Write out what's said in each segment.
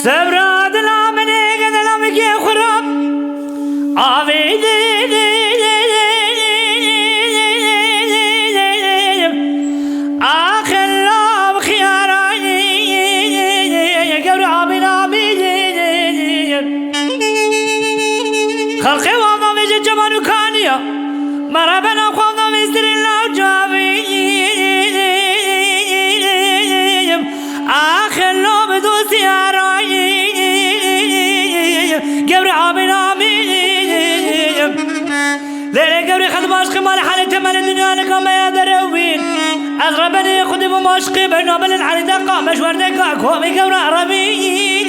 سبراد العمني قد العمك خراب عبيدي آخر الله بخياراني قبل عبين خلقي والله بيجي جمال وكانيا مرحبا أخوضنا بيستر الله وجابي آخر الله بدوسي هراي قبل عبين ليلة قبل خد ماشقي مال حالي تمن الدنيا لكم يا دروين أضربني خدي بماشقي بنوبل الحالي دقا مشوار دقا كومي قبل عربي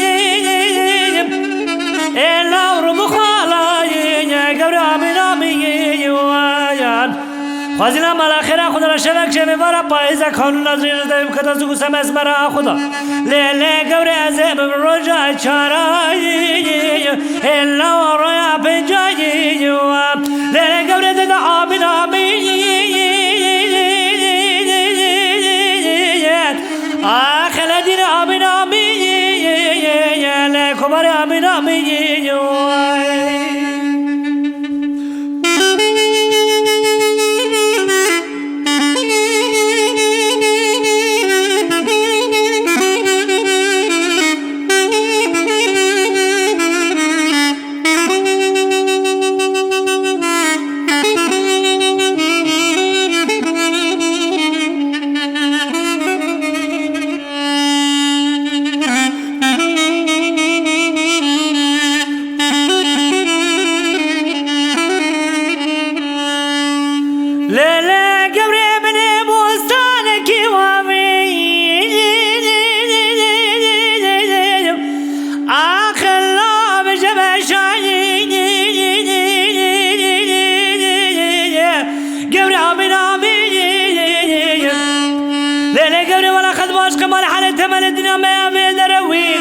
إلا وربو خالاي قبل عبين ويان خازنا مال آخرة خدا را شبک شبه وارا پایزا کانون از ریز دایم کتا زگو سمس مرا خدا لیلی گوری ازم رجا چارایی الا ورایا پنجایی لیلی گوری دادا آمین آخر دین آمین لیلی کبار آمین ليلة قبري من بستانك وامي آخر الله بجبشاني قبري آمين ليلة قبري ولا خد ماشقي مال حالي تمن الدنيا ما يمين دروين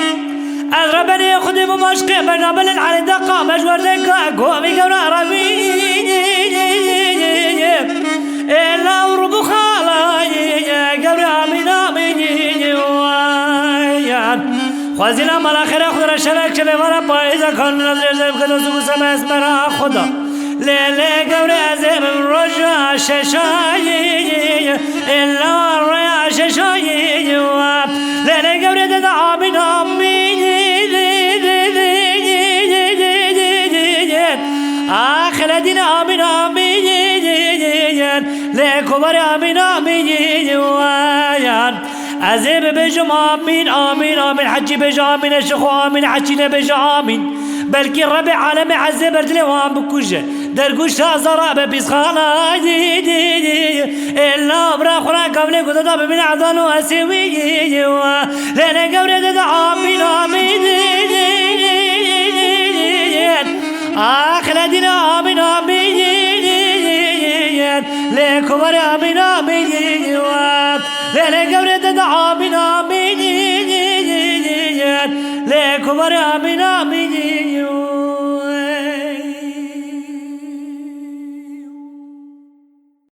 أضربني خدي بماشقي بنابل الحالي دقا مشوار دقا قومي قبري عربي إلا وربو خالاي قبل آمين ويان خوازينا مال آخرة خدا را شبك شبه وارا پایزا کانون از ریز دایم کتا زگو سمس مرا خدا لیلی قبل ازم رجا ششایی إلا ورايا ششایی لیلی قبل دادا آمين آخر دين آمين لكبر آمين ويان عزيب بجم آمين حجي بجا آمين الشيخ آمين حجينا بجا آمين بلكي الربع عالم عزيب ارتلي وان بكوجه درقوش تازرا ببسخانا إلا برا خورا قبل قددا بمن عضان واسوي لنا قبل ددا آمين آخر دين آمين لكبر آمين لنا قبل ددا آمين لكبر آمين